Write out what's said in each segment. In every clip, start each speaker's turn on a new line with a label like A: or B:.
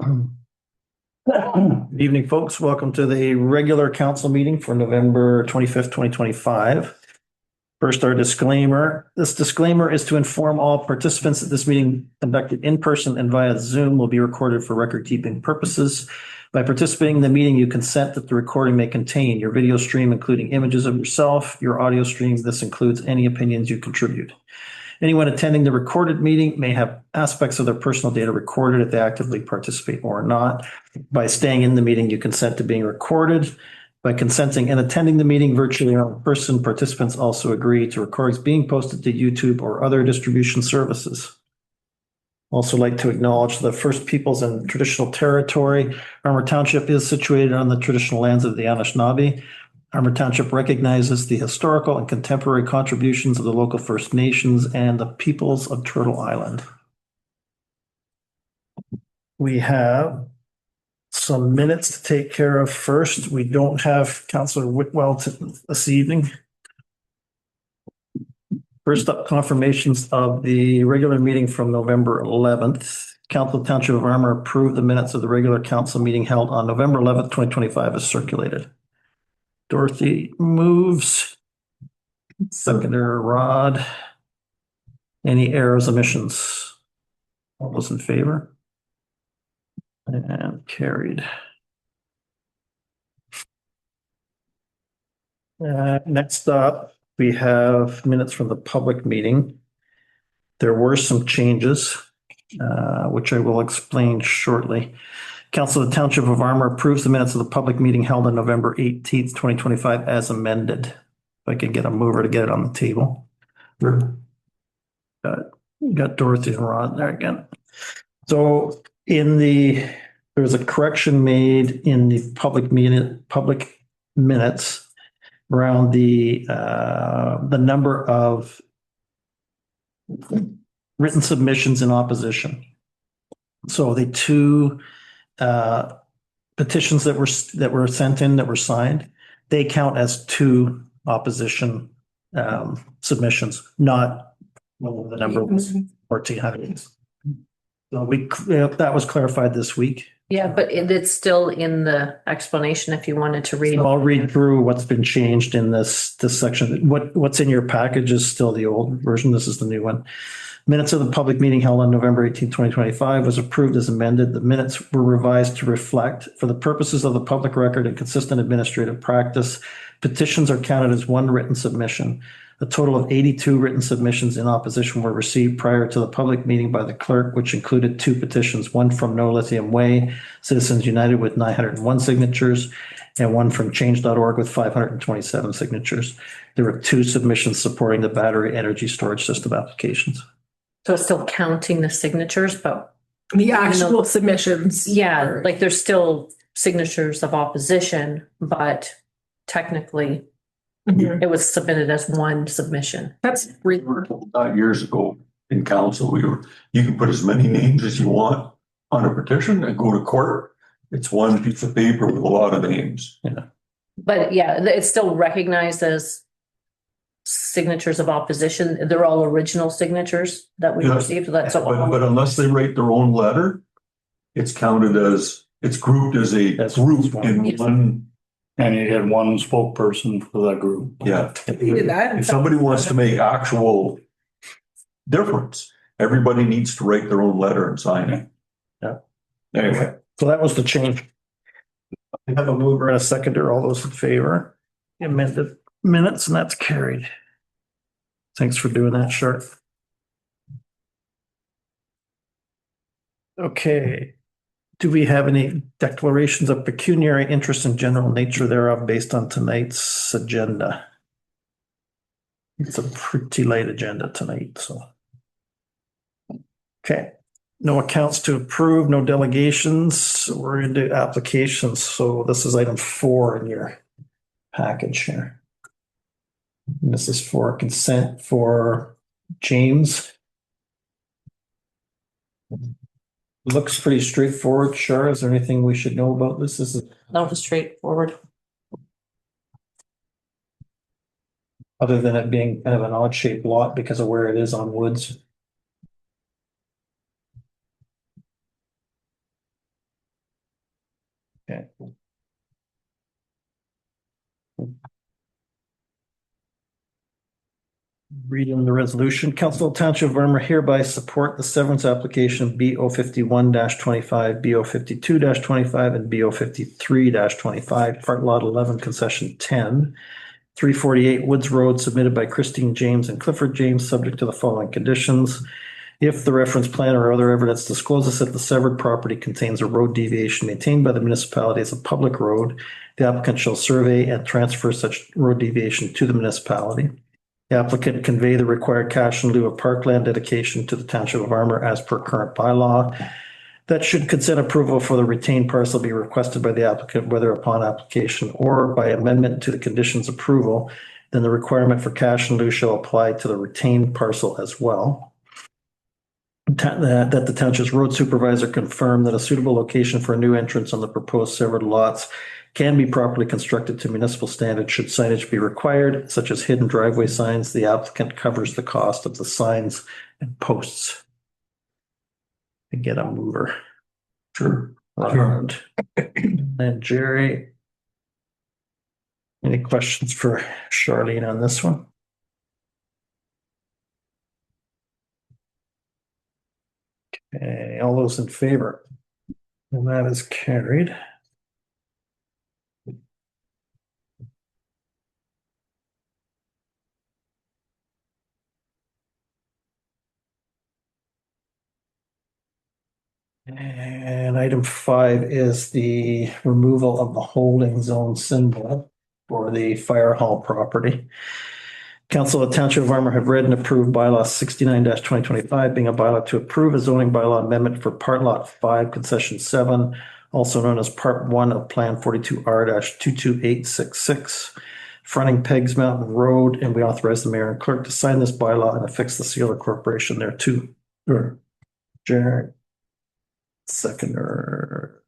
A: Good evening, folks. Welcome to the regular council meeting for November 25th, 2025. First, our disclaimer. This disclaimer is to inform all participants that this meeting conducted in person and via Zoom will be recorded for record-keeping purposes. By participating in the meeting, you consent that the recording may contain your video stream, including images of yourself, your audio stream. This includes any opinions you contribute. Anyone attending the recorded meeting may have aspects of their personal data recorded if they actively participate or not. By staying in the meeting, you consent to being recorded. By consenting and attending the meeting virtually or in person, participants also agree to recordings being posted to YouTube or other distribution services. Also like to acknowledge the First Peoples and Traditional Territory. Armour Township is situated on the traditional lands of the Anishinaabe. Armour Township recognizes the historical and contemporary contributions of the local First Nations and the peoples of Turtle Island. We have some minutes to take care of first. We don't have Councillor Whitwell this evening. First up, confirmations of the regular meeting from November 11th. Council Township of Armour approved the minutes of the regular council meeting held on November 11th, 2025 as circulated. Dorothy moves. Seconder Rod. Any errors, omissions? All those in favor? And carried. Next up, we have minutes from the public meeting. There were some changes, which I will explain shortly. Council of the Township of Armour approves the minutes of the public meeting held on November 18th, 2025 as amended. If I can get a mover to get it on the table. Got Dorothy and Rod there again. So there was a correction made in the public minutes around the number of written submissions in opposition. So the two petitions that were sent in that were signed, they count as two opposition submissions, not the number was 1,400. So that was clarified this week.
B: Yeah, but it's still in the explanation if you wanted to read.
A: So I'll read through what's been changed in this section. What's in your package is still the old version. This is the new one. Minutes of the public meeting held on November 18, 2025 was approved as amended. The minutes were revised to reflect, for the purposes of the public record and consistent administrative practice, petitions are counted as one written submission. A total of 82 written submissions in opposition were received prior to the public meeting by the clerk, which included two petitions, one from No Lithium Way, Citizens United with 901 signatures, and one from Change.org with 527 signatures. There were two submissions supporting the battery energy storage system applications.
B: So it's still counting the signatures, but
C: the actual submissions.
B: Yeah, like there's still signatures of opposition, but technically it was submitted as one submission.
C: That's
D: We were told that years ago in council, you can put as many names as you want on a petition and go to court. It's one piece of paper with a lot of names.
A: Yeah.
B: But yeah, it's still recognized as signatures of opposition. They're all original signatures that we received. That's
D: but unless they write their own letter, it's counted as, it's grouped as a group in one.
E: And you had one spokesperson for that group.
D: Yeah.
C: did that.
D: If somebody wants to make actual difference, everybody needs to write their own letter and sign it.
A: Yeah.
D: Anyway.
A: So that was the change. I have a mover and a seconder. All those in favor? Amended minutes, and that's carried. Thanks for doing that, Shart. Okay. Do we have any declarations of pecuniary interest and general nature thereof based on tonight's agenda? It's a pretty light agenda tonight, so. Okay. No accounts to approve, no delegations. We're into applications. So this is item 4 in your package here. And this is for consent for James. Looks pretty straightforward. Sure. Is there anything we should know about this? This is
B: that was straightforward.
A: Other than it being kind of an odd shaped lot because of where it is on Woods. Okay. Reading the resolution, Council of Township of Armour hereby support the severance application BO 51-25, BO 52-25, and BO 53-25, part lot 11, concession 10. 348 Woods Road submitted by Christine James and Clifford James, subject to the following conditions. If the reference plan or other evidence discloses that the severed property contains a road deviation maintained by the municipality as a public road, the applicant shall survey and transfer such road deviation to the municipality. The applicant convey the required cash in lieu of parkland dedication to the Township of Armour as per current bylaw. That should consent approval for the retained parcel be requested by the applicant, whether upon application or by amendment to the conditions approval, then the requirement for cash in lieu shall apply to the retained parcel as well. That the township's road supervisor confirm that a suitable location for a new entrance on the proposed severed lots can be properly constructed to municipal standards should signage be required, such as hidden driveway signs. The applicant covers the cost of the signs and posts. And get a mover.
D: Sure.
A: Around. And Jerry, any questions for Charlene on this one? Okay, all those in favor? And that is carried. And item 5 is the removal of the holding zone symbol for the fire hall property. Council of Township of Armour have read and approved bylaw 69-2025, being a bylaw to approve a zoning bylaw amendment for part lot 5, concession 7, also known as part 1 of plan 42R-22866, fronting Peggs Mountain Road, and we authorize the mayor and clerk to sign this bylaw and affix the seal of corporation thereto. Jared. Seconder.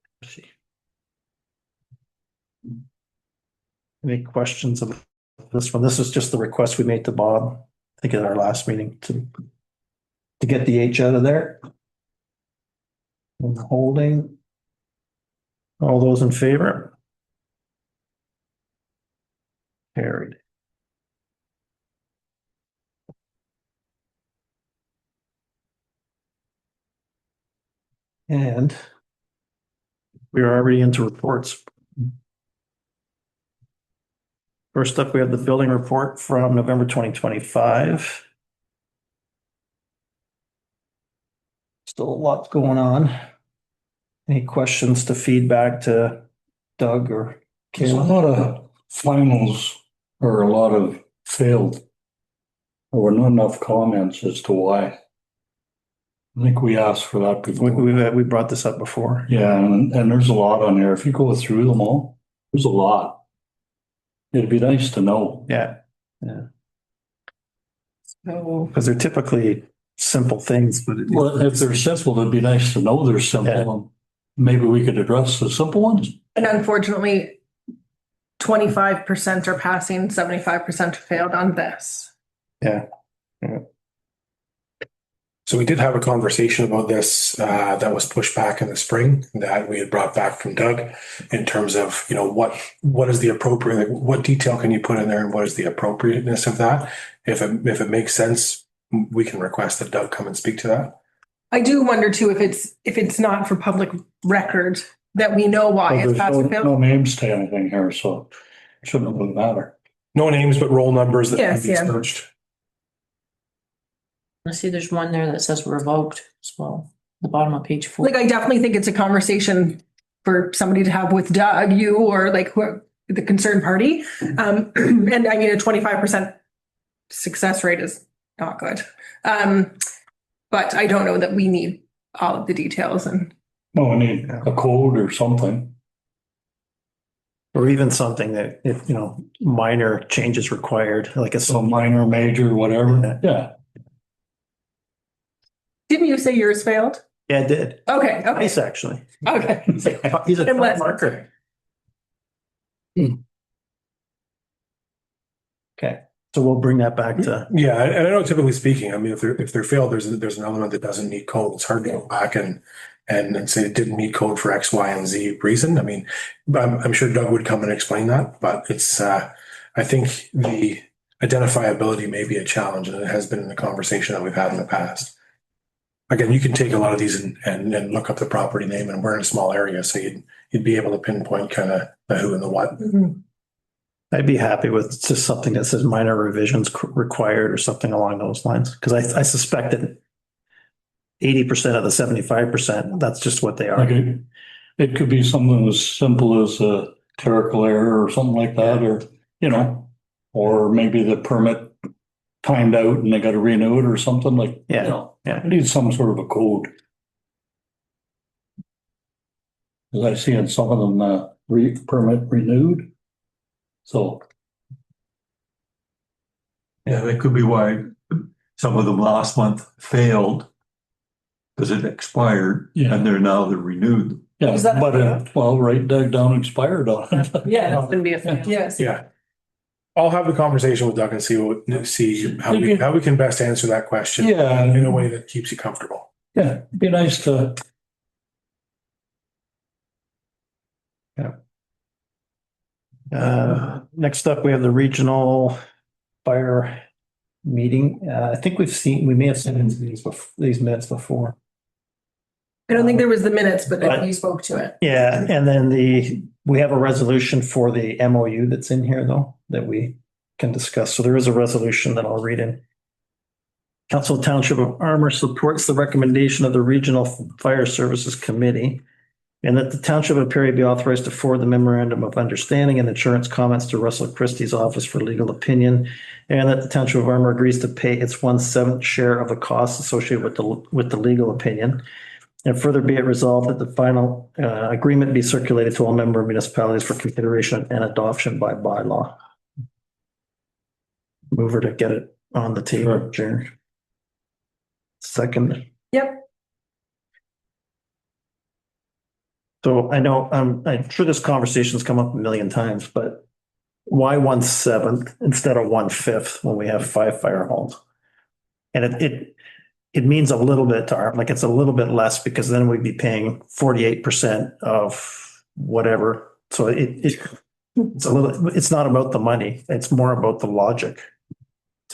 A: Any questions of this one? This is just the request we made to Bob, I think at our last meeting to get the H out of there. And holding. All those in favor? Carried. And we are already into reports. First up, we have the building report from November 2025. Still a lot going on. Any questions to feedback to Doug or
E: There's a
A: Kayla?
E: lot of finals or a lot of failed. There were not enough comments as to why. I think we asked for that before.
A: We brought this up before.
E: Yeah, and there's a lot on there. If you go through them all, there's a lot. It'd be nice to know.
A: Yeah. Yeah.
C: So
A: Because they're typically simple things, but
E: Well, if they're simple, it'd be nice to know they're simple.
A: Yeah.
E: And maybe we could address the simple ones.
C: and unfortunately, 25% are passing, 75% failed on this.
A: yeah.
F: So we did have a conversation about this that was pushed back in the spring that we had brought back from Doug in terms of, what is the appropriate, like, what detail can you put in there and what is the appropriateness of that? If it makes sense, we can request that Doug come and speak to that.
C: I do wonder too if it's not for public record that we know why
E: Well,
C: it's passed or
E: there's
C: failed.
E: no names to anything here, so it shouldn't really matter.
F: No names, but roll numbers that can
C: Yes,
F: be
C: yeah.
F: searched.
B: I see there's one there that says revoked as well, the bottom of page 4.
C: Like, I definitely think it's a conversation for somebody to have with Doug, you, or like the concerned party. And I mean, a 25% success rate is not good. But I don't know that we need all of the details and
E: No, we need a code or something.
A: Or even something that if, minor changes required, like a
E: So minor, major, whatever. Yeah.
C: didn't you say yours failed?
A: Yeah, it did.
C: Okay, okay,
A: Nice, actually.
C: okay.
A: He's a
C: Unless-
A: top marker. Okay, so we'll bring that back to,
F: Yeah, and I know typically speaking, I mean, if they're failed, there's an element that doesn't need code. It's hard to go back and and say it didn't meet code for X, Y, and Z reason. I mean, I'm sure Doug would come and explain that, but it's, I think the identifiability may be a challenge, and it has been in the conversation that we've had in the past. Again, you can take a lot of these and look up the property name, and we're in a small area, so you'd be able to pinpoint kind of the who and the what.
A: I'd be happy with just something that says minor revisions required or something along those lines, because I suspect that 80% of the 75%, that's just what they are.
E: Like it could be something as simple as a clerical error or something like that, or, you know, or maybe the permit timed out and they got to renew it or something like, you know, it needs some sort of a code. As I see in some of them, permit renewed. So.
D: Yeah, that could be why some of them last month failed because it expired and they're renewed.
E: Yeah, but well, right, down expired on it.
B: Yeah, it's gonna be a.
C: Yes.
F: Yeah. I'll have the conversation with Doug and see how we can best answer that question.
E: Yeah.
F: In a way that keeps you comfortable.
E: Yeah, it'd be nice to.
A: Next up, we have the regional fire meeting. I think we may have seen these minutes before.
C: I don't think there was the minutes, but you spoke to it.
A: Yeah, and then we have a resolution for the MOU that's in here though, that we can discuss. So there is a resolution that I'll read in. Council Township of Armour supports the recommendation of the Regional Fire Services Committee and that the Township of Perry be authorized to forward the memorandum of understanding and insurance comments to Russell Christie's office for legal opinion, and that the Township of Armour agrees to pay its 1/7 share of the costs associated with the legal opinion. And further be it resolved that the final agreement be circulated to all member municipalities for consideration and adoption by bylaw. Mover to get it on the table, Jared. Second.
C: Yep.
A: So I know, I'm sure this conversation's come up a million times, but why 1/7 instead of 1/5 when we have 5 fire halls? And it means a little bit to our, like it's a little bit less because then we'd be paying 48% of whatever. So it's a little, it's not about the money. It's more about the logic.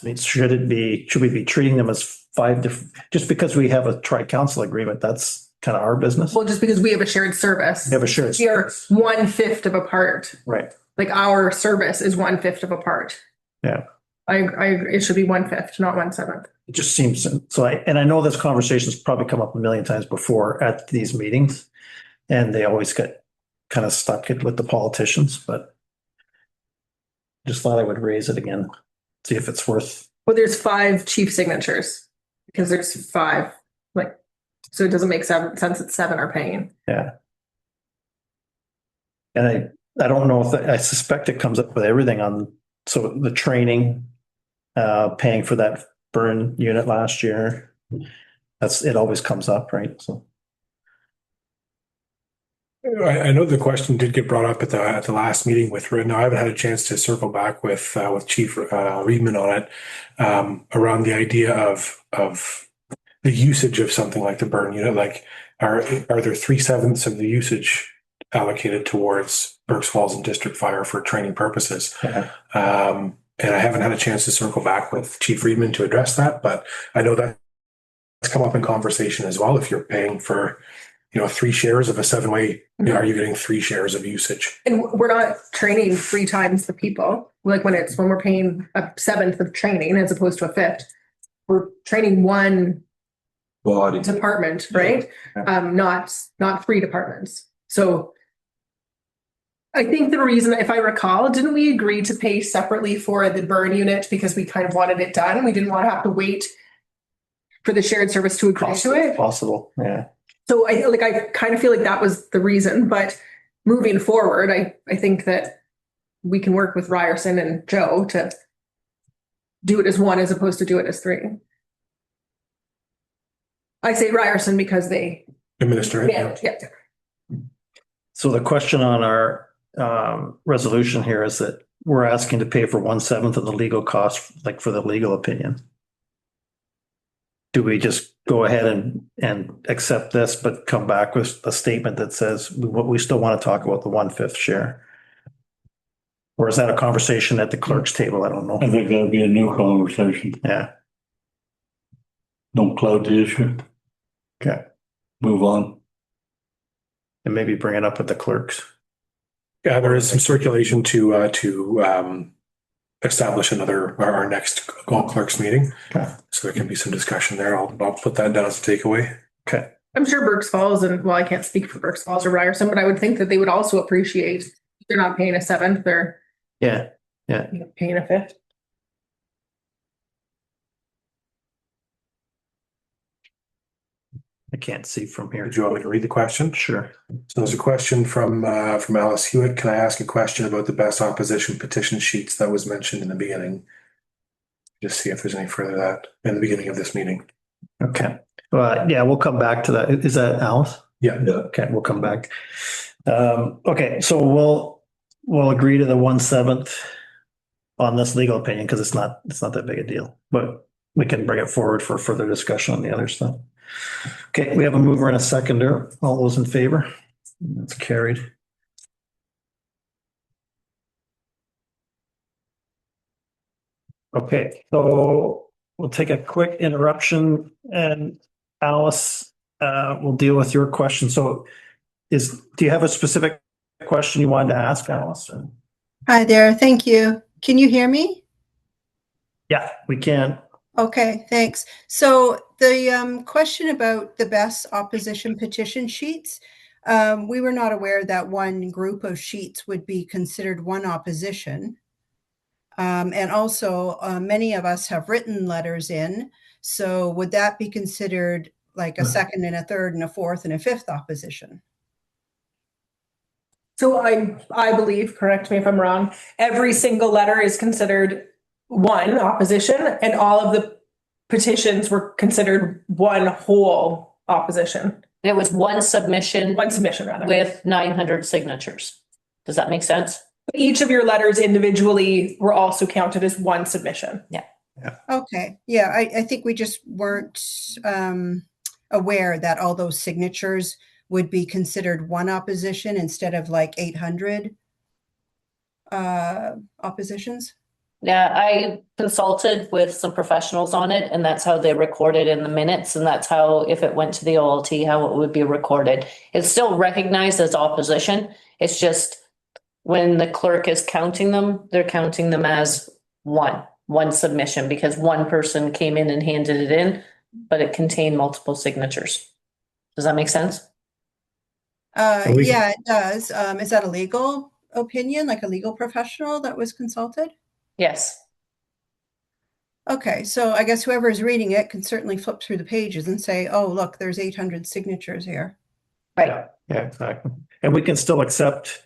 A: I mean, should we be treating them as 5 different, just because we have a tri-council agreement, that's kind of our business.
C: Well, just because we have a shared service.
A: We have a shared
C: We are
A: service.
C: 1/5 of a part.
A: Right.
C: Like our service is 1/5 of a part.
A: Yeah.
C: It should be 1/5, not 1/7.
A: It just seems, so I know this conversation's probably come up a million times before at these meetings, and they always get kind of stuck with the politicians, but just thought I would raise it again, see if it's worth.
C: Well, there's 5 chief signatures because there's 5, like, so it doesn't make sense that 7 are paying.
A: Yeah. And I don't know if, I suspect it comes up with everything on, so the training, paying for that burn unit last year. It always comes up, right? So.
F: I know the question did get brought up at the last meeting with Rin. Now I haven't had a chance to circle back with Chief Reedman on it, around the idea of the usage of something like the burn unit. Like, are there 3/7 of the usage allocated towards Burke's Falls and District Fire for training purposes? And I haven't had a chance to circle back with Chief Reedman to address that, but I know that's come up in conversation as well. If you're paying for, 3 shares of a 7-way, are you getting 3 shares of usage?
C: And we're not training 3 times the people. Like when we're paying a 1/7 of training as opposed to a 1/5, we're training 1
D: Body.
C: department, right? Not 3 departments. So I think the reason, if I recall, didn't we agree to pay separately for the burn unit because we kind of wanted it done? We didn't want to have to wait for the shared service to agree to it.
A: Possible, yeah.
C: So I kind of feel like that was the reason, but moving forward, I think that we can work with Ryerson and Joe to do it as 1 as opposed to do it as 3. I say Ryerson because they
F: Administer it.
C: yeah.
A: So the question on our resolution here is that we're asking to pay for 1/7 of the legal cost, like for the legal opinion. Do we just go ahead and accept this, but come back with a statement that says we still want to talk about the 1/5 share? Or is that a conversation at the clerk's table? I don't know.
E: I think that'd be a new conversation.
A: Yeah.
E: Don't cloud the issue.
A: Okay.
E: Move on.
A: And maybe bring it up with the clerks.
F: Yeah, there is some circulation to establish our next all clerks meeting.
A: Okay.
F: So there can be some discussion there. I'll put that down as a takeaway.
A: Okay.
C: I'm sure Berks Falls and, well, I can't speak for Berks Falls or Ryerson, but I would think that they would also appreciate, they're not paying a seventh, they're
A: Yeah.
C: paying a fifth.
A: I can't see from here.
F: Did you want me to read the question?
A: Sure.
F: So there's a question from Alice Hewitt. Can I ask a question about the best opposition petition sheets that was mentioned in the beginning? Just see if there's any further that in the beginning of this meeting.
A: Okay. Yeah, we'll come back to that. Is that Alice?
F: Yeah.
A: Okay, we'll come back. Okay, so we'll agree to the 1/7 on this legal opinion because it's not that big a deal, but we can bring it forward for further discussion on the other stuff. Okay, we have a mover and a seconder. All those in favor? That's carried. Okay, so we'll take a quick interruption and Alice, we'll deal with your question. So do you have a specific question you wanted to ask, Alice?
G: Hi there. Thank you. Can you hear me?
A: Yeah, we can.
G: Okay, thanks. So the question about the best opposition petition sheets, we were not aware that one group of sheets would be considered one opposition. And also, many of us have written letters in. So would that be considered like a second and a third and a fourth and a fifth opposition?
C: So I believe, correct me if I'm wrong, every single letter is considered one opposition and all of the petitions were considered one whole opposition.
B: It was one submission
C: Rather.
B: with 900 signatures. Does that make sense?
C: Each of your letters individually were also counted as one submission.
B: Yeah.
G: Okay. Yeah, I think we just weren't aware that all those signatures would be considered one opposition instead of like 800 oppositions.
B: Yeah, I consulted with some professionals on it and that's how they record it in the minutes. And that's how, if it went to the OLT, how it would be recorded. It's still recognized as opposition. It's just when the clerk is counting them, they're counting them as one submission because one person came in and handed it in, but it contained multiple signatures. Does that make sense?
G: Yeah, it does. Is that a legal opinion, like a legal professional that was consulted?
B: Yes.
G: Okay, so I guess whoever is reading it can certainly flip through the pages and say, oh, look, there's 800 signatures here.
B: Right.
A: Yeah, exactly. And we can still accept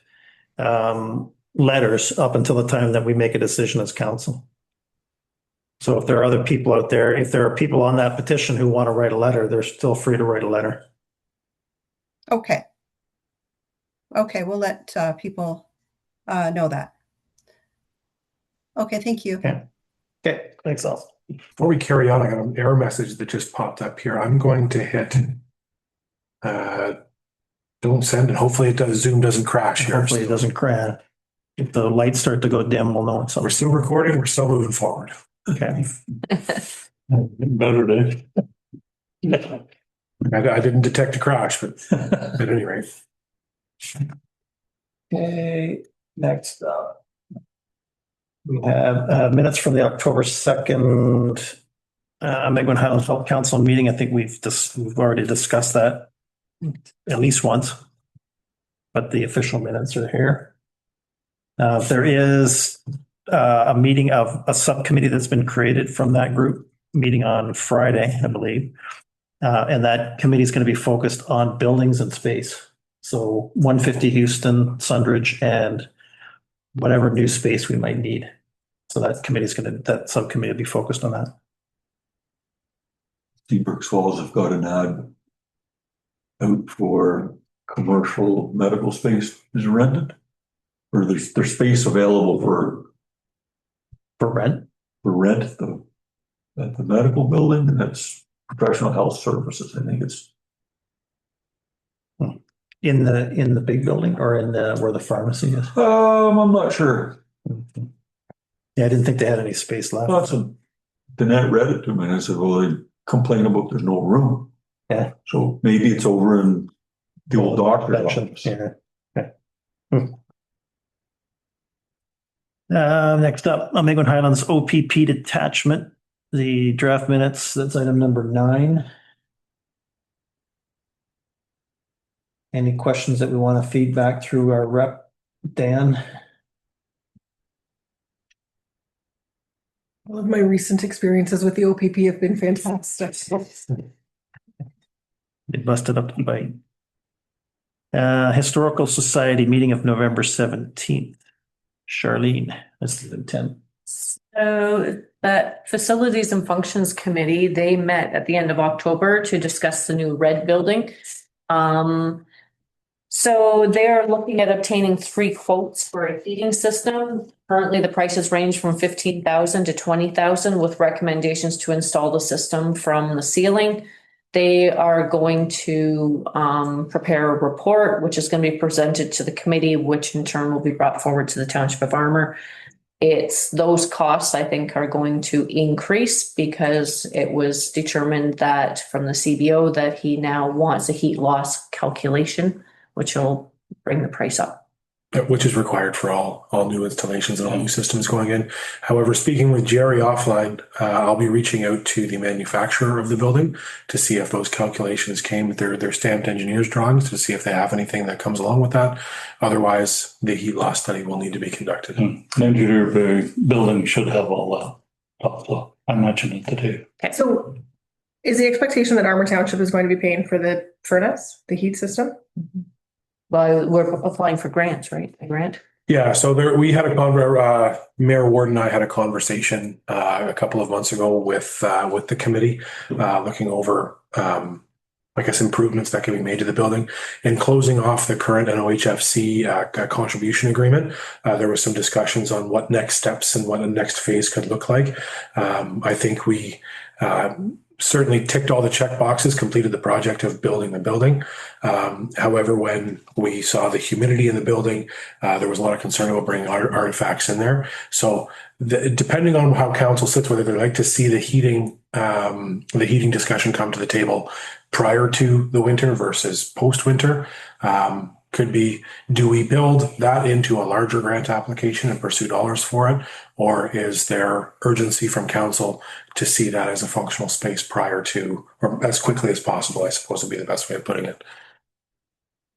A: letters up until the time that we make a decision as council. So if there are other people out there, if there are people on that petition who want to write a letter, they're still free to write a letter.
G: Okay. Okay, we'll let people know that. Okay, thank you.
A: Okay, thanks, Alice.
F: Before we carry on, I got an error message that just popped up here. I'm going to hit don't send, and hopefully it does. Zoom doesn't crash here.
A: Hopefully it doesn't crash. If the lights start to go dim, we'll know it's
F: We're
A: over.
F: still recording. We're still moving forward.
A: Okay.
E: Better day.
F: I didn't detect a crash, but at any rate.
A: Okay, next up. We have minutes from the October 2nd Megwin Highlands Health Council meeting. I think we've already discussed that at least once, but the official minutes are here. There is a meeting of a subcommittee that's been created from that group meeting on Friday, I believe. And that committee is going to be focused on buildings and space. So 150 Houston, Sundridge, and whatever new space we might need. So that subcommittee will be focused on that.
D: Berks Falls have got an ad out for commercial medical space is rented. Or there's space available for
A: For rent?
D: rent at the medical building. That's professional health services. I think it's,
A: In the big building or in the, where the pharmacy is?
D: I'm not sure.
A: Yeah, I didn't think they had any space left.
D: Lots of, Danette read it to me and I said, well, they complain about there's no room.
A: Yeah.
D: So maybe it's over in the old doctor's office.
A: Yeah. Okay. Next up, I'm going Highlands OPP detachment, the draft minutes, that's item number 9. Any questions that we want to feed back through our rep, Dan?
C: All of my recent experiences with the OPP have been fantastic.
A: They busted up the bite. Historical Society meeting of November 17th. Charlene, that's the intent.
B: So that Facilities and Functions Committee, they met at the end of October to discuss the new red building. So they're looking at obtaining 3 quotes for a heating system. Currently, the prices range from 15,000 to 20,000 with recommendations to install the system from the ceiling. They are going to prepare a report, which is going to be presented to the committee, which in turn will be brought forward to the Township of Armour. It's those costs, I think, are going to increase because it was determined that from the CBO that he now wants a heat loss calculation, which will bring the price up.
F: Which is required for all new installations and all new systems going in. However, speaking with Jerry offline, I'll be reaching out to the manufacturer of the building to see if those calculations came with their stamped engineer's drawings to see if they have anything that comes along with that. Otherwise, the heat loss study will need to be conducted.
E: An engineer building should have all that. I mentioned it today.
C: Okay. So is the expectation that Armour Township is going to be paying for the furnace, the heat system?
B: Well, we're applying for grants, right? A grant?
F: Yeah, so we had Mayor Ward and I had a conversation a couple of months ago with the committee, looking over, I guess, improvements that can be made to the building. In closing off the current NOHFC contribution agreement, there was some discussions on what next steps and what the next phase could look like. I think we certainly ticked all the check boxes, completed the project of building the building. However, when we saw the humidity in the building, there was a lot of concern about bringing artifacts in there. So depending on how council sits, whether they'd like to see the heating discussion come to the table prior to the winter versus post-winter, could be, do we build that into a larger grant application and pursue dollars for it? Or is there urgency from council to see that as a functional space prior to, or as quickly as possible, I suppose would be the best way of putting it.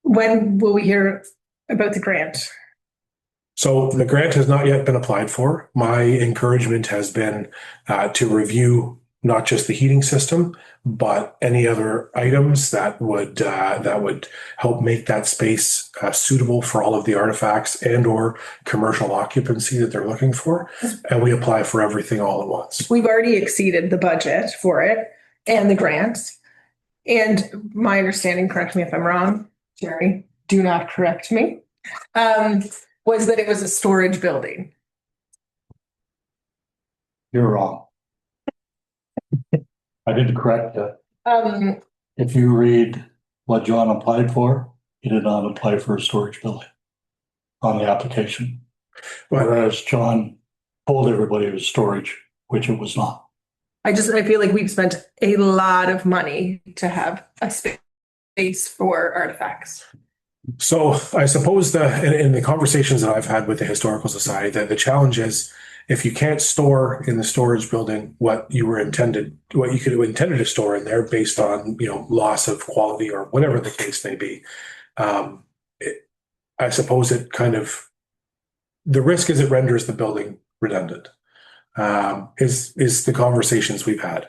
C: When will we hear about the grant?
F: So the grant has not yet been applied for. My encouragement has been to review not just the heating system, but any other items that would help make that space suitable for all of the artifacts and or commercial occupancy that they're looking for. And we apply for everything all at once.
C: We've already exceeded the budget for it and the grants. And my understanding, correct me if I'm wrong, Jerry, do not correct me, was that it was a storage building.
E: You're wrong. I didn't correct that.
C: Um,
E: If you read what John applied for, he did not apply for a storage building on the application. Whereas John told everybody it was storage, which it was not.
C: I feel like we've spent a lot of money to have a space for artifacts.
F: So I suppose in the conversations that I've had with the Historical Society, that the challenge is if you can't store in the storage building what you intended to store in there based on, loss of quality or whatever the case may be, I suppose it kind of, the risk is it renders the building redundant, is the conversations we've had.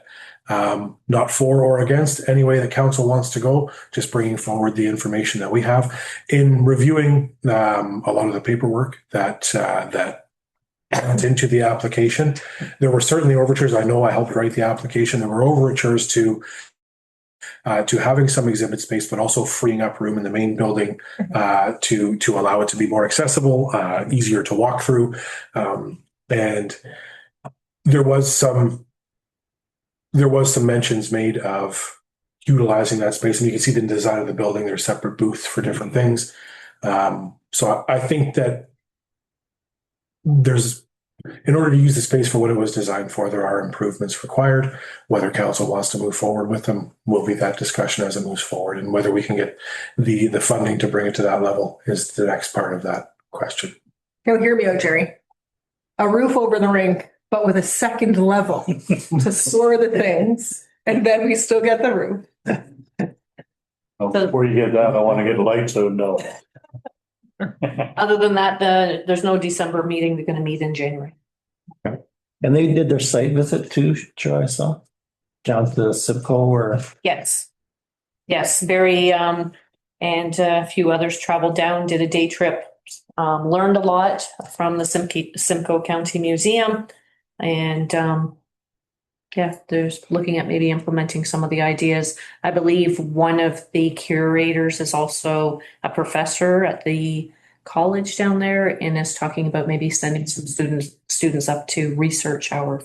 F: Not for or against any way the council wants to go, just bringing forward the information that we have. In reviewing a lot of the paperwork that went into the application, there were certainly overtures. I know I helped write the application. There were overtures to having some exhibit space, but also freeing up room in the main building to allow it to be more accessible, easier to walk through. And there was some there was some mentions made of utilizing that space, and you can see the design of the building. There's separate booths for different things. So I think that in order to use the space for what it was designed for, there are improvements required. Whether council wants to move forward with them will be that discussion as it moves forward, and whether we can get the funding to bring it to that level is the next part of that question.
C: Now, hear me out, Jerry. A roof over the rink, but with a second level to store the things, and then we still get the roof.
E: Before you get that, I want to get lights out now.
B: Other than that, there's no December meeting. They're going to meet in January.
A: And they did their site visit too, sure I saw. Down to Simcoe or.
B: Yes. Yes, Barry and a few others traveled down, did a day trip, learned a lot from the Simcoe County Museum. And yeah, there's looking at maybe implementing some of the ideas. I believe one of the curators is also a professor at the college down there and is talking about maybe sending some students up to research our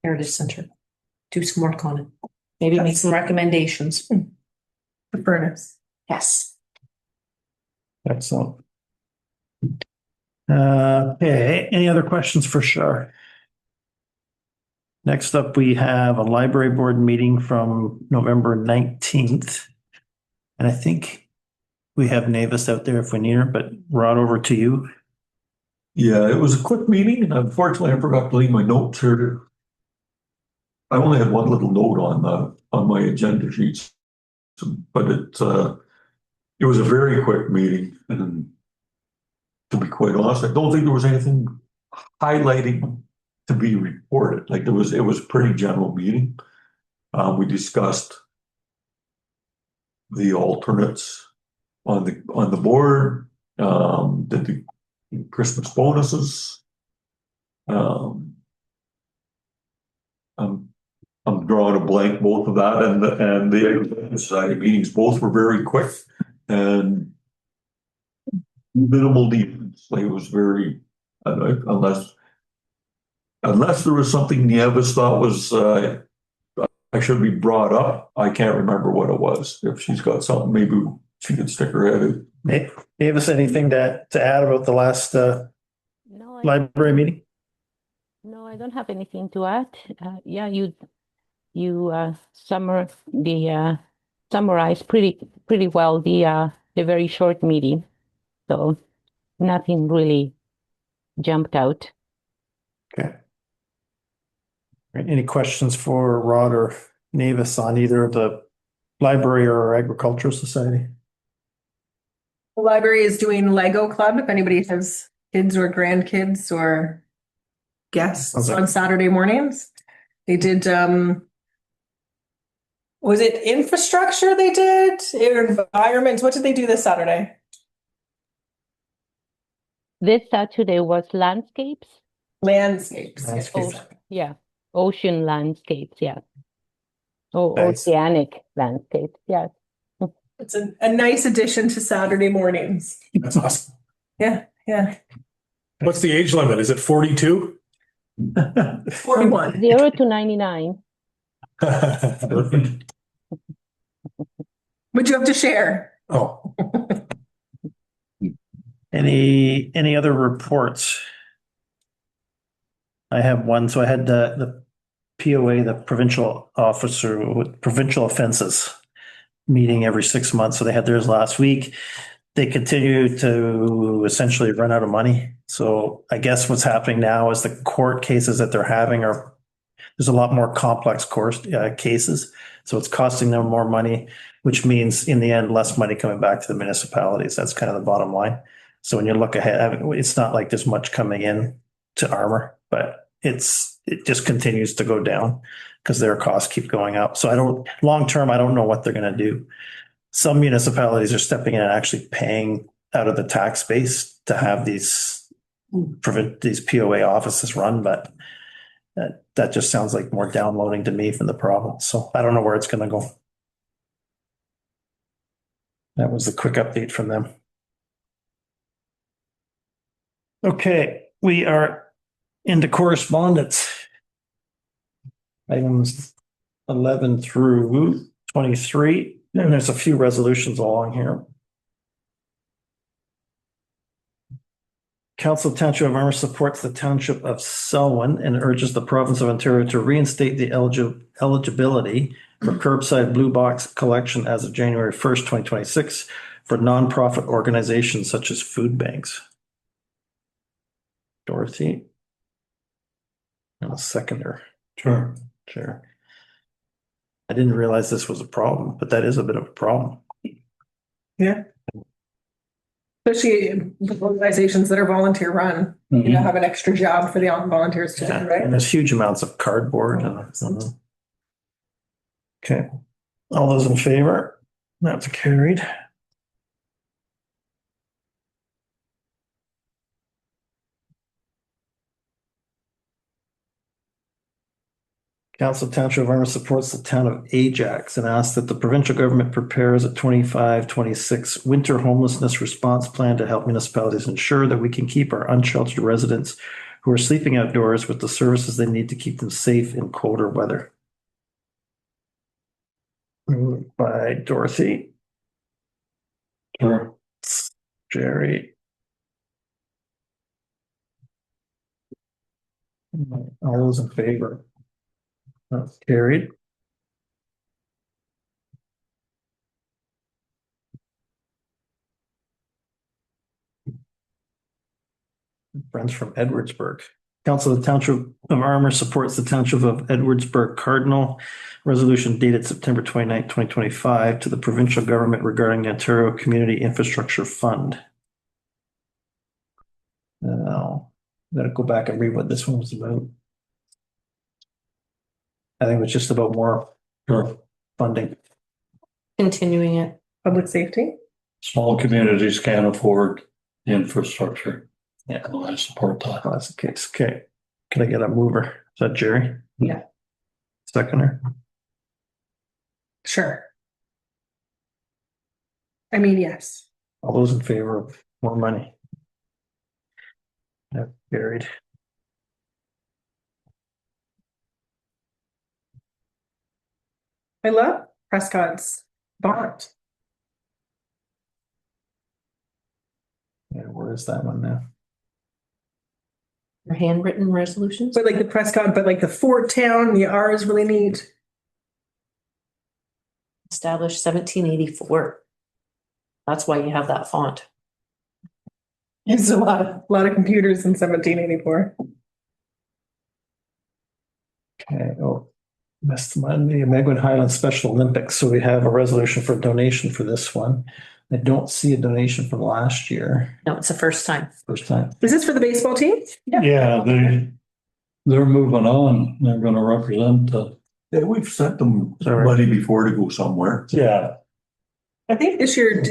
B: Heritage Center. Do some work on it. Maybe make some recommendations.
C: The furnace.
B: Yes.
A: Excellent. Okay, any other questions for Shar? Next up, we have a library board meeting from November 19th. And I think we have Navis out there if we need her, but Rod, over to you.
D: Yeah, it was a quick meeting, and unfortunately, I forgot to leave my notes here. I only had one little note on my agenda sheets, but it was a very quick meeting, and to be quite honest, I don't think there was anything highlighting to be reported. Like it was a pretty general meeting. We discussed the alternates on the board, did the Christmas bonuses. I'm drawing a blank both of that and the society meetings. Both were very quick and minimal defense. Like it was very unless there was something Nieves thought was I should be brought up. I can't remember what it was. If she's got something, maybe she could stick her head in.
A: Navis, anything to add about the last
H: No,
A: library meeting?
H: no, I don't have anything to add. Yeah, you summarized pretty well the very short meeting, so nothing really jumped out.
A: Okay. Any questions for Rod or Navis on either the library or agricultural society?
C: The library is doing Lego Club. If anybody has kids or grandkids or guests on Saturday mornings, they did. Was it infrastructure they did? Environment. What did they do this Saturday?
H: This Saturday was landscapes.
C: Landscapes.
H: Yeah, ocean landscapes. Yeah. Oh,
A: Nice.
H: oceanic landscapes. Yeah.
C: It's a nice addition to Saturday mornings.
F: That's awesome.
C: Yeah, yeah.
F: What's the age limit? Is it 42?
C: 41.
H: 0 to 99.
C: Would you have to share?
F: Oh,
A: Any other reports? I have one. So I had the POA, the provincial officer with provincial offenses meeting every 6 months. So they had theirs last week. They continue to essentially run out of money. So I guess what's happening now is the court cases that they're having there's a lot more complex cases. So it's costing them more money, which means in the end, less money coming back to the municipalities. That's kind of the bottom line. So when you look ahead, it's not like there's much coming in to Armour, but it just continues to go down because their costs keep going up. So long term, I don't know what they're going to do. Some municipalities are stepping in and actually paying out of the tax base to have these POA offices run, but that just sounds like more downloading to me from the province. So I don't know where it's going to go. That was a quick update from them. Okay, we are into correspondence. items 11 through 23, and there's a few resolutions along here. Council of Township of Armour supports the Township of Selwyn and urges the province of Ontario to reinstate the eligibility for curbside blue box collection as of January 1st, 2026 for nonprofit organizations such as food banks. Dorothy. And a seconder.
E: Sure.
A: Sure. I didn't realize this was a problem, but that is a bit of a problem.
C: Yeah. Especially with organizations that are volunteer run, you know, have an extra job for the volunteers to do, right?
A: And there's huge amounts of cardboard. Okay. All those in favor? That's carried. Council of Township of Armour supports the town of Ajax and asks that the provincial government prepares a 25-26 winter homelessness response plan to help municipalities ensure that we can keep our unsheltered residents who are sleeping outdoors with the services they need to keep them safe in colder weather. Moved by Dorothy.
E: Sure.
A: Jerry. All those in favor? That's carried. Friends from Edwardsburg. Council of the Township of Armour supports the Township of Edwardsburg Cardinal resolution dated September 29, 2025 to the provincial government regarding the Ontario Community Infrastructure Fund. Now, gotta go back and read what this one was about. I think it was just about more funding.
B: Continuing it.
C: Public safety.
E: Small communities can't afford the infrastructure.
A: Yeah.
E: Well, I support that.
A: Oh, that's the case. Okay. Can I get a mover? Is that Jerry?
C: Yeah.
A: Seconder?
C: Sure. I mean, yes.
A: All those in favor of more money? That's carried.
C: I love Prescott's bond.
A: Yeah, where is that one now?
B: Or handwritten resolutions.
C: But like the Prescott, but like the Fort Town, the R is really neat.
B: Established 1784. That's why you have that font.
C: It's a lot of computers in 1784.
A: Okay, oh, missed one, the Megwin Highland Special Olympics. So we have a resolution for donation for this one. I don't see a donation from last year.
B: No, it's the first time.
A: First time.
C: Is this for the baseball team?
E: Yeah, they're moving on. They're gonna represent
D: Yeah, we've sent them money before to go somewhere.
E: yeah.
C: I think this year,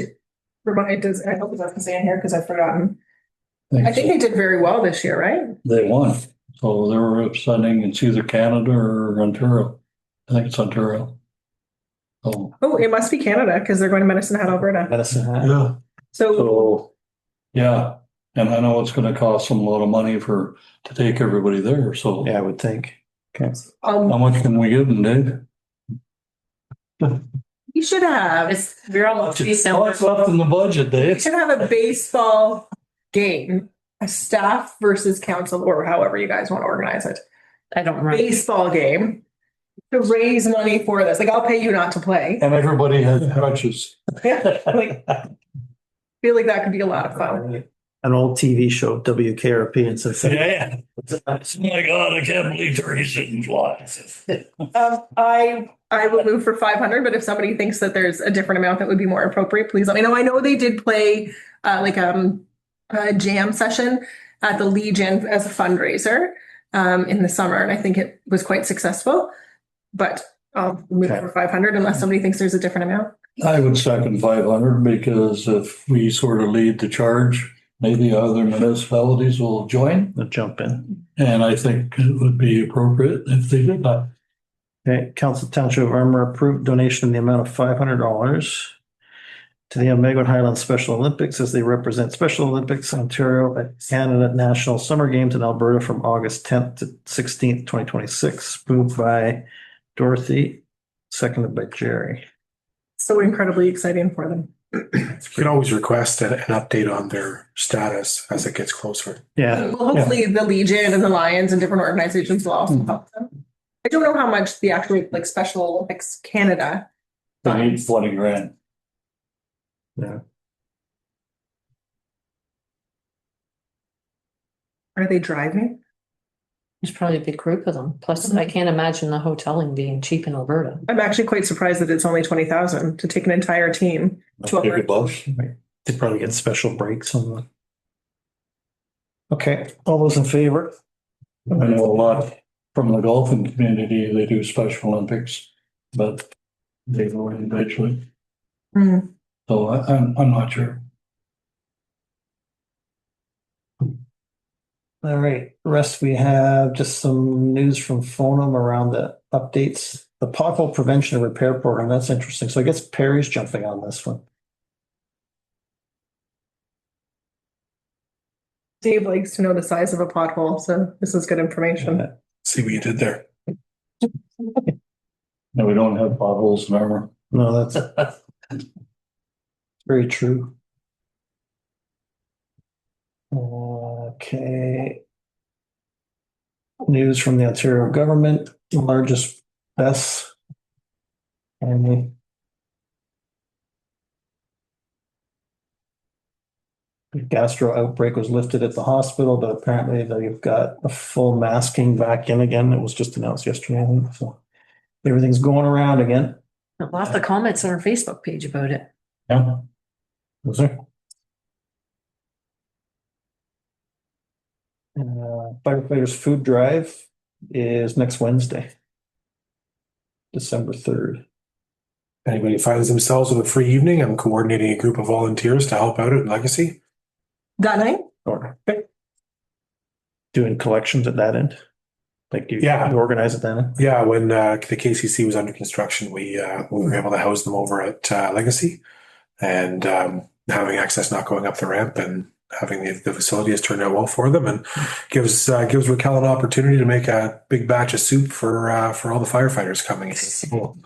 C: remind us, I hope it doesn't say in here because I've forgotten. I think they did very well this year, right?
E: They won. So they're representing, it's either Canada or Ontario. I think it's Ontario.
C: Oh, it must be Canada because they're going to Medicine Hat, Alberta.
A: Medicine Hat.
D: Yeah.
E: So, yeah, and I know it's gonna cost them a lot of money to take everybody there, so.
A: Yeah, I would think. Okay.
E: How much can we give them, Dave?
C: You should have.
B: We're almost December.
E: What's left in the budget,
C: You
E: Dave?
C: should have a baseball game, a staff versus council, or however you guys want to organize it.
B: I don't remember.
C: Baseball game to raise money for this. Like, I'll pay you not to play.
E: And everybody has crutches.
C: Yeah, like, feel like that could be a lot of fun.
A: An old TV show, WKRP in Cincinnati.
E: Yeah. Oh my God, I can't believe Teresa live.
C: I will move for 500, but if somebody thinks that there's a different amount that would be more appropriate, please let me know. I know they did play a jam session at the Legion as a fundraiser in the summer, and I think it was quite successful. But I'll move for 500 unless somebody thinks there's a different amount.
E: I would second 500 because if we sort of lead the charge, maybe other municipalities will join.
A: They'll jump in.
E: And I think it would be appropriate if they did that.
A: Okay, Council Township of Armour approved donation in the amount of $500 to the Omegawa Highlands Special Olympics as they represent Special Olympics Ontario at Canada National Summer Games in Alberta from August 10th to 16th, 2026. Moved by Dorothy, seconded by Jerry.
C: So incredibly exciting for them.
F: You can always request an update on their status as it gets closer.
A: Yeah.
C: Well, hopefully the Legion and the Lions and different organizations will also help them. I don't know how much the actual like Special Olympics Canada.
E: They need 20 grand.
A: Yeah.
C: Are they driving?
B: There's probably a big group of them. Plus, I can't imagine the hoteling being cheap in Alberta.
C: I'm actually quite surprised that it's only 20,000 to take an entire team to
E: Take a
C: a
E: bus.
A: They probably get special breaks on the. Okay, all those in favor?
E: I know a lot from the golfing community, they do Special Olympics, but they go individually.
C: Hmm.
E: So I'm not sure.
A: All right, the rest we have just some news from Fonum around the updates. The pothole prevention and repair program, that's interesting. So I guess Perry's jumping on this one.
C: Dave likes to know the size of a pothole, so this is good information.
F: See what you did there.
E: No, we don't have potholes in Armour.
A: No, that's very true. Okay. News from the Ontario government, the largest deaths. And the gastro outbreak was lifted at the hospital, but apparently they've got a full masking back in again. It was just announced yesterday, I think. So everything's going around again.
B: Lots of comments on our Facebook page about it.
E: Yeah.
A: Was there? Firefighters food drive is next Wednesday, December 3rd.
F: Anybody finds themselves with a free evening, I'm coordinating a group of volunteers to help out at Legacy.
C: That night?
A: Or doing collections at that end? Like you organize it then?
F: Yeah, when the KCC was under construction, we were able to house them over at Legacy, and having access, not going up the ramp, and having the facility has turned out well for them, and gives Raquel an opportunity to make a big batch of soup for all the firefighters coming in.
B: So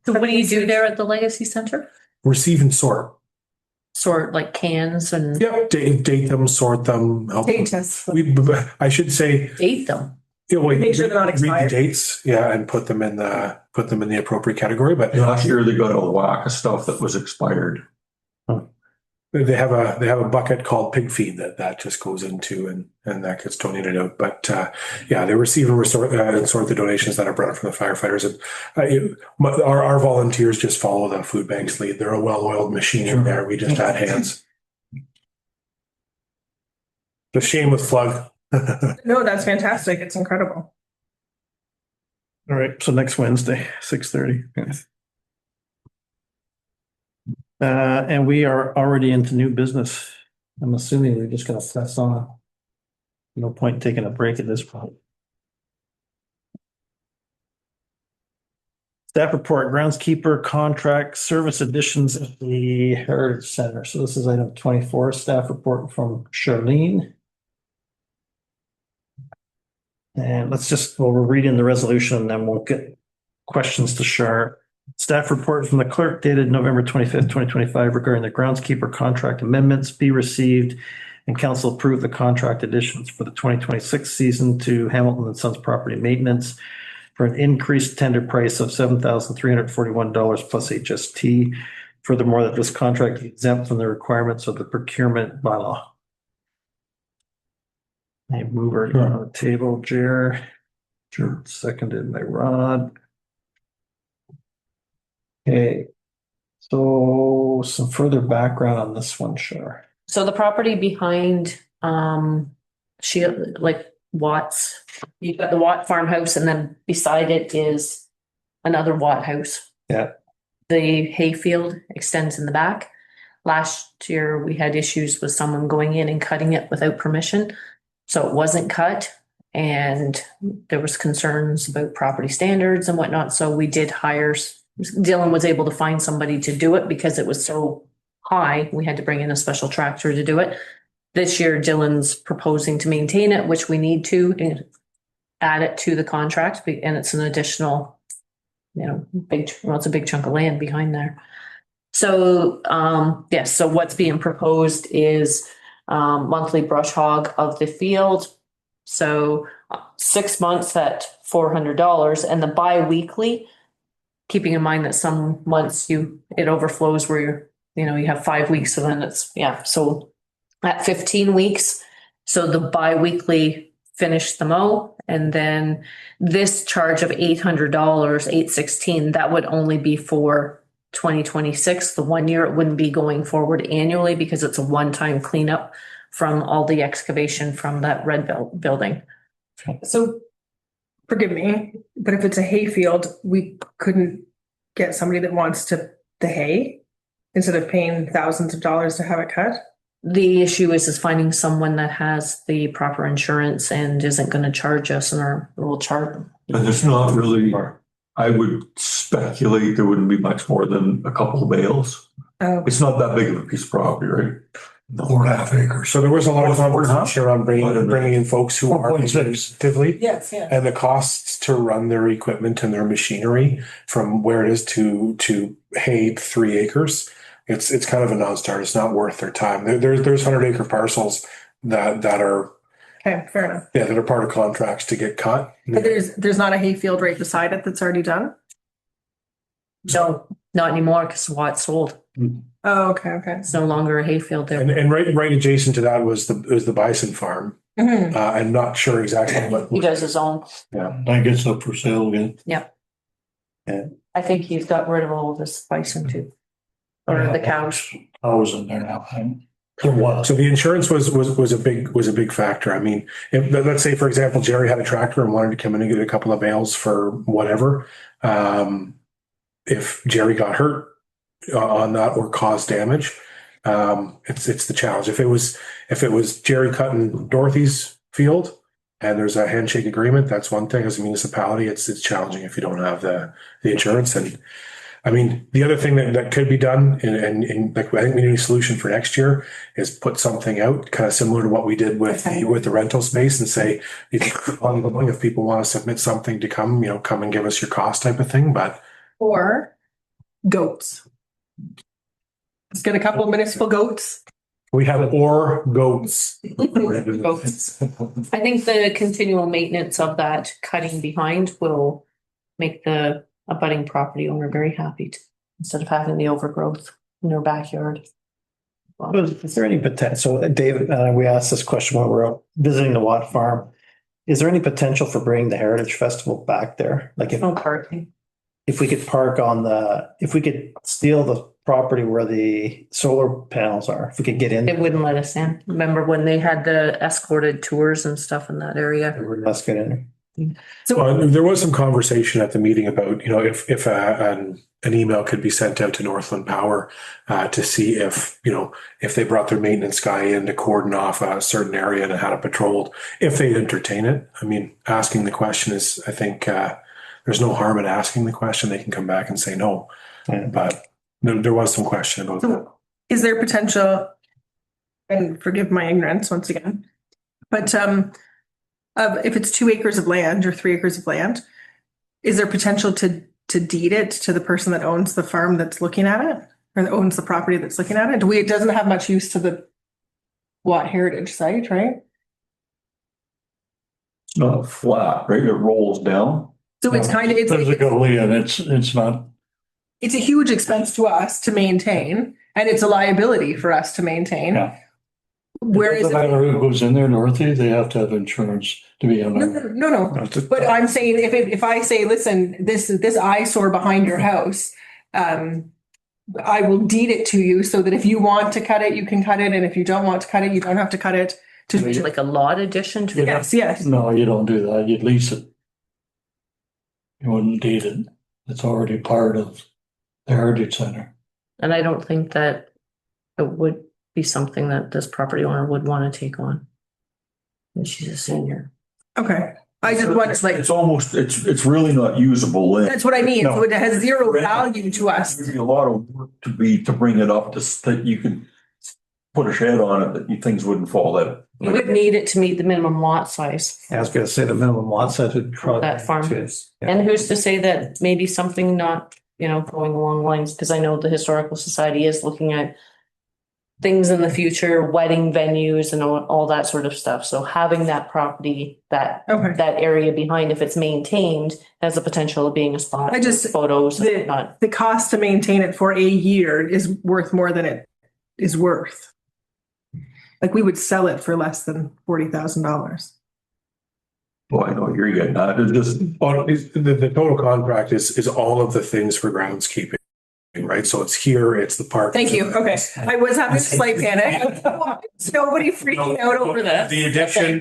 B: what do you do there at the Legacy Center?
F: Receive and sort.
B: Sort like cans and
F: Yep, date them, sort them. Help them.
C: Date us.
F: I should say.
B: date them.
C: Make sure they're not
F: Read
C: expired.
F: the dates, and put them in the appropriate category. But
D: Last year they got a whack of stuff that was expired.
F: they have a bucket called pig feed that just goes into and that gets donated out. But they receive and sort the donations that are brought from the firefighters. And our volunteers just follow the food bank's lead. They're a well-oiled machine in there. We just add hands. The shameless plug.
C: No, that's fantastic. It's incredible.
A: All right, so next Wednesday, 6:30. And we are already into new business. I'm assuming we're just gonna press on. No point in taking a break at this point. Staff report, groundskeeper contract service additions at the Heritage Center. So this is item 24, staff report from Charlene. And we're reading the resolution and then we'll get questions to Char. Staff report from the clerk dated November 25th, 2025 regarding the groundskeeper contract amendments be received and council approve the contract additions for the 2026 season to Hamilton and Sons Property Maintenance for an increased tender price of $7,341 plus HST. Furthermore, that this contract is exempt from the requirements of the procurement bylaw. I move her on the table, Jer. Seconded by Rod. Okay. So some further background on this one, Char.
B: So the property behind Watts, you've got the Watt farmhouse and then beside it is another Watt house.
A: Yeah.
B: The hayfield extends in the back. Last year we had issues with someone going in and cutting it without permission. So it wasn't cut and there was concerns about property standards and whatnot. So we did hire, Dylan was able to find somebody to do it because it was so high, we had to bring in a special tractor to do it. This year Dylan's proposing to maintain it, which we need to and add it to the contract, and it's an additional, it's a big chunk of land behind there. So, yes, so what's being proposed is monthly brush hog of the field. So 6 months at $400, and the bi-weekly, keeping in mind that some months it overflows where you have 5 weeks, so then so at 15 weeks. So the bi-weekly finish the mow, and then this charge of $800, $816, that would only be for 2026, the 1 year. It wouldn't be going forward annually because it's a one-time cleanup from all the excavation from that red building.
C: So forgive me, but if it's a hay field, we couldn't get somebody that wants the hay instead of paying thousands of dollars to have it cut?
B: The issue is finding someone that has the proper insurance and isn't going to charge us and will charge them.
D: And there's not really, I would speculate there wouldn't be much more than a couple of bales.
C: Oh,
D: It's not that big of a piece of property, right?
E: 4.5 acres.
F: So there was a lot of
D: Four and a half?
F: conversation around bringing in folks who are
E: 4.6.
F: actively.
C: yes, yeah.
F: And the costs to run their equipment and their machinery from where it is to hay 3 acres, it's kind of a non-starter. It's not worth their time. There's 100-acre parcels that are
C: Okay, fair enough.
F: that are part of contracts to get cut.
C: But there's not a hay field right beside it that's already done?
B: No, not anymore because Watt sold.
C: Oh, okay.
B: It's no longer a hayfield there.
F: And right adjacent to that was the bison farm.
C: Mhm.
F: I'm not sure exactly what.
B: He does his own.
F: Yeah.
E: That gets up for sale again.
B: I think he's got rid of all of his bison too. Or the cows.
E: Cows in there now. There was.
F: So the insurance was a big factor. I mean, let's say, for example, Jerry had a tractor and wanted to come in and get a couple of bales for whatever. If Jerry got hurt on that or caused damage, it's the challenge. If it was Jerry cutting Dorothy's field and there's a handshake agreement, that's one thing. As a municipality, it's challenging if you don't have the insurance. And I mean, the other thing that could be done, and like I think we need a solution for next year, is put something out kind of similar to what we did with the rental space, and say if people want to submit something to come and give us your cost type of thing. But
C: Or goats. Let's get a couple of municipal goats.
F: we have goats.
B: Goats. I think the continual maintenance of that cutting behind will make the abutting property owner very happy instead of having the overgrowth in their backyard.
A: Is there any potential? So David, we asked this question when we were out visiting the Watt farm. Is there any potential for bringing the Heritage Festival back there? Like
B: No parking.
A: if we could if we could steal the property where the solar panels are, if we could get in,
B: It wouldn't let us in. Remember when they had the escorted tours and stuff in that area?
A: let's get in.
F: Well, there was some conversation at the meeting about, if an email could be sent out to Northland Power to see if they brought their maintenance guy in to cordon off a certain area and had it patrolled, if they'd entertain it. I mean, asking the question is, I think there's no harm in asking the question. They can come back and say no.
A: Yeah.
F: But there was some question about that.
C: Is there potential, and forgive my ignorance once again, but if it's 2 acres of land or 3 acres of land, is there potential to deed it to the person that owns the farm that's looking at it, or that owns the property that's looking at it? It doesn't have much use to the Watt Heritage site, right?
D: It's not flat, right? It rolls down.
C: So it's kind of,
E: There's a gully and it's not.
C: it's a huge expense to us to maintain, and it's a liability for us to maintain.
E: Yeah.
C: Whereas,
E: No matter who goes in there, Dorothy, they have to have insurance to be in there.
C: no. But I'm saying if I say, listen, this eyesore behind your house, I will deed it to you so that if you want to cut it, you can cut it, and if you don't want to cut it, you don't have to cut it.
B: Like a lot addition to.
C: Yes.
E: No, you don't do that. You'd lease it. You wouldn't deed it. It's already part of the Heritage Center.
B: And I don't think that it would be something that this property owner would want to take on. And she's a senior.
C: Okay. I just want to like,
D: It's almost, it's really not usable land.
C: that's what I mean. So
A: No.
C: it has zero value to us.
D: There's a lot of work to bring it up to, that you can put a shed on it, that things wouldn't fall out.
B: You would need it to meet the minimum lot size.
A: I was gonna say the minimum lot size would probably.
B: That farm.
A: Yeah.
B: And who's to say that maybe something not, going along lines, because I know the Historical Society is looking at things in the future, wedding venues and all that sort of stuff. So having that property, that
C: Okay.
B: area behind, if it's maintained, has the potential of being a spot.
C: I just-
B: for photos and whatnot.
C: The cost to maintain it for a year is worth more than it is worth. Like we would sell it for less than $40,000.
D: Well, I know what you're getting at. It's just,
F: The total contract is all of the things for groundskeeping, right? So it's here, it's the park.
C: Thank you. Okay. I was having a slight panic. Nobody freaking out over this.
F: The addition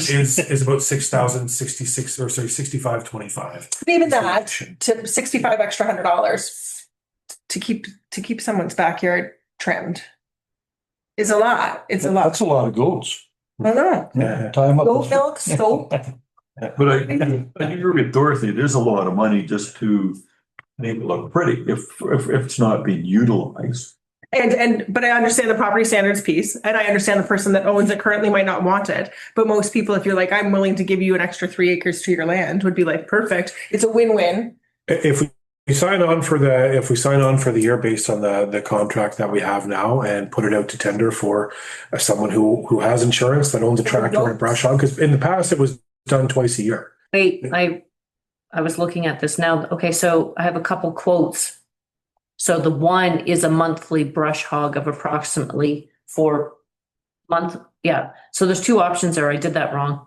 F: is about 6,066 or sorry, 6,525.
C: Even that to 65 extra $100 to keep someone's backyard trimmed is a lot. It's a lot.
E: That's a lot of goats.
C: I know.
F: Yeah.
E: Time up.
C: Goat milk, soap.
D: but I agree with Dorothy, there's a lot of money just to make it look pretty if it's not being utilized.
C: But I understand the property standards piece, and I understand the person that owns it currently might not want it. But most people, if you're like, I'm willing to give you an extra 3 acres to your land, would be like, perfect. It's a win-win.
F: If we sign on for the year based on the contract that we have now and put it out to tender for someone who has insurance that owns a tractor and a brush hog, because in the past it was done twice a year.
B: I was looking at this now. Okay, so I have a couple quotes. So the one is a monthly brush hog of approximately 4 month. Yeah. So there's 2 options there. I did that wrong.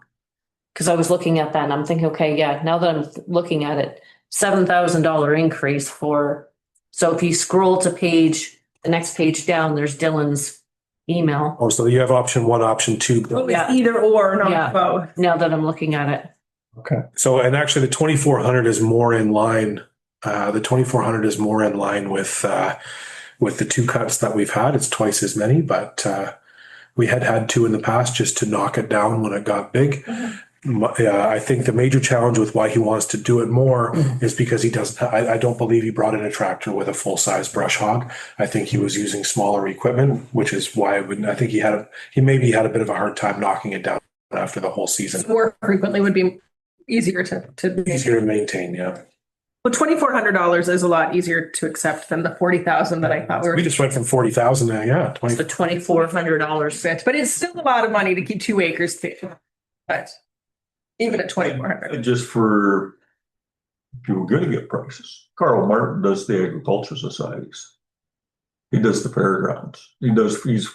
B: Because I was looking at that and I'm thinking, okay, yeah, now that I'm looking at it, $7,000 increase for, so if you scroll to the next page down, there's Dylan's email.
F: Oh, so you have option 1, option 2.
B: Yeah.
C: Either or, not
B: Yeah.
C: both.
B: Now that I'm looking at it.
A: Okay.
F: So, and actually the 2,400 is more in line. The 2,400 is more in line with the 2 cuts that we've had. It's twice as many, but we had 2 in the past just to knock it down when it got big. I think the major challenge with why he wants to do it more is because he doesn't. I don't believe he brought in a tractor with a full size brush hog. I think he was using smaller equipment, which is why I think he maybe had a bit of a hard time knocking it down after the whole season.
C: More frequently would be easier to
F: Easier to maintain, yeah.
C: Well, $2,400 is a lot easier to accept than the 40,000 that I thought we were.
F: We just went from 40,000 to
B: The $2,400.
C: But it's still a lot of money to keep 2 acres too. But even at 2,400.
D: Just for, if you were going to get prices, Carl Martin does the agriculture societies. He does the fairgrounds. He's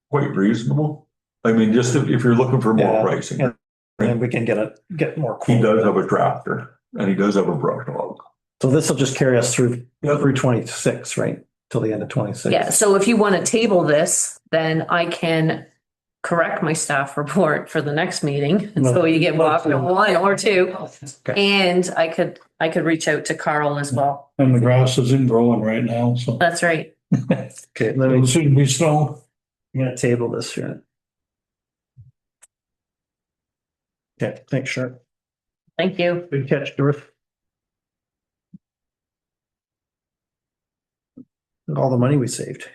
D: quite reasonable. I mean, just if you're looking for more
A: Yeah.
D: pricing.
A: And we can get more.
D: He does
A: quote.
D: have a tractor and he does have a brush hog.
A: So this will just carry us through 26, right? Till the end of 26.
B: Yeah, so if you want to table this, then I can correct my staff report for the next meeting. And so you get option 1 or 2.
A: Okay.
B: And I could reach out to Carl as well.
E: And the grass isn't growing right now, so
B: That's right.
A: Okay, let
E: it'll
A: me,
E: soon be snow.
A: I'm gonna table this here. Okay, thanks, sure.
B: Thank you.
A: Good catch, Dorth. And all the money we saved.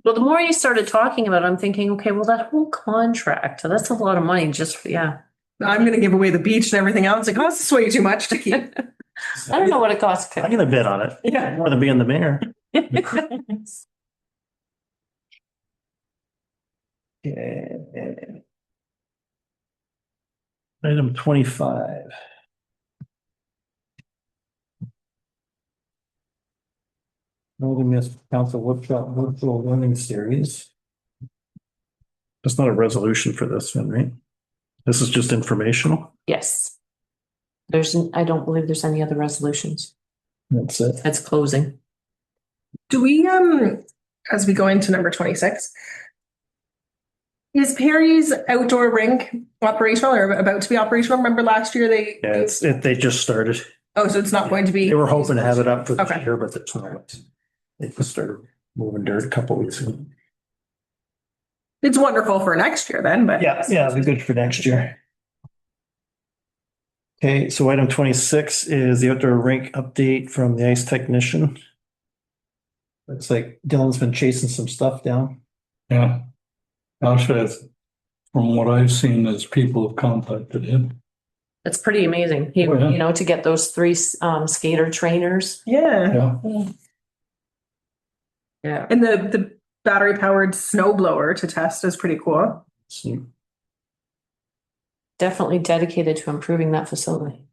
B: Well, the more you started talking about it, I'm thinking, okay, well, that whole contract, that's a lot of money just, yeah.
C: I'm going to give away the beach and everything else. It costs us way too much to keep.
B: I don't know what it costs.
A: I'm gonna bid on it.
C: Yeah.
A: More than being the mayor. Okay. Item 25. Northern Miss Council Workshop Virtual Learning Series. That's not a resolution for this one, right? This is just informational.
B: Yes. I don't believe there's any other resolutions.
A: That's it.
B: That's closing.
C: Do we, as we go into number 26, is Perry's outdoor rink operational or about to be operational? Remember last year
A: They just started.
C: Oh, so it's not going to be.
A: They were hoping to have it up for this
C: Okay.
A: year, but it's not. They just started moving dirt a couple weeks ago.
C: It's wonderful for next year then, but.
A: Yeah, it'll be good for next year. Okay, so item 26 is the outdoor rink update from the ice technician. Looks like Dylan's been chasing some stuff down.
E: Yeah. Actually, from what I've seen is people have contacted him.
B: It's pretty amazing. He,
E: Oh, yeah.
B: you know, to get those three skater trainers.
C: Yeah.
E: Yeah.
B: Yeah.
C: And the battery powered snow blower to test is pretty cool.
A: So,
B: Definitely dedicated to improving that facility.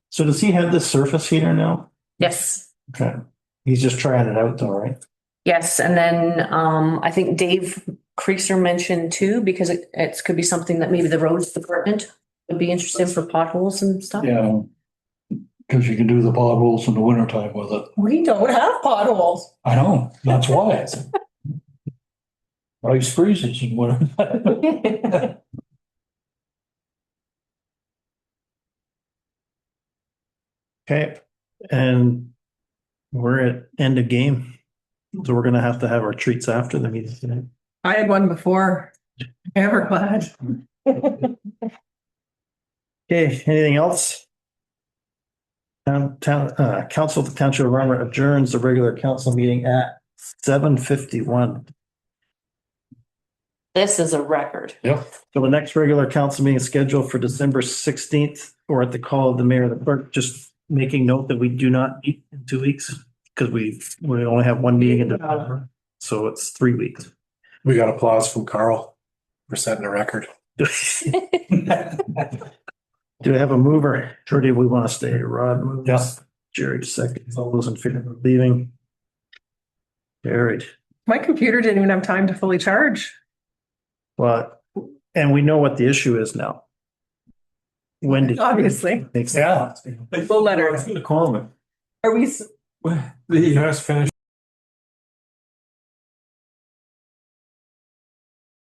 A: so does he have this surface heater now?
B: Yes.
A: Okay. He's just trying it out though, right?
B: Yes, and then I think Dave Creaser mentioned too, because it could be something that maybe the roads department would be interested in for potholes and stuff.
E: Yeah. Because you can do the potholes in the wintertime with it.
C: We don't have potholes.
E: I know, that's why. Ice freezes in winter.
A: Okay, and we're at end of game. So we're gonna have to have our treats after the meeting tonight.
C: I had one before. Ever glad.
A: Okay, anything else? Council of the Township of Armour adjourns the regular council meeting at 7:51.
B: This is a record.
E: Yeah.
A: So the next regular council meeting is scheduled for December 16th, or at the call of the mayor and the clerk, just making note that we do not meet in 2 weeks because we only have one meeting in December. So it's 3 weeks.
F: We got applause from Carl for setting a record.
A: Do I have a mover? Or do we want to stay? Rod moves.
E: Yes.
A: Jerry seconds. All those in favor of leaving? Carried.
C: My computer didn't even have time to fully charge.
A: Well, and we know what the issue is now. Wendy.
C: Obviously.
A: Makes
E: Yeah.
C: We'll let her.
D: I was gonna call him.
C: Are we?
F: You guys finished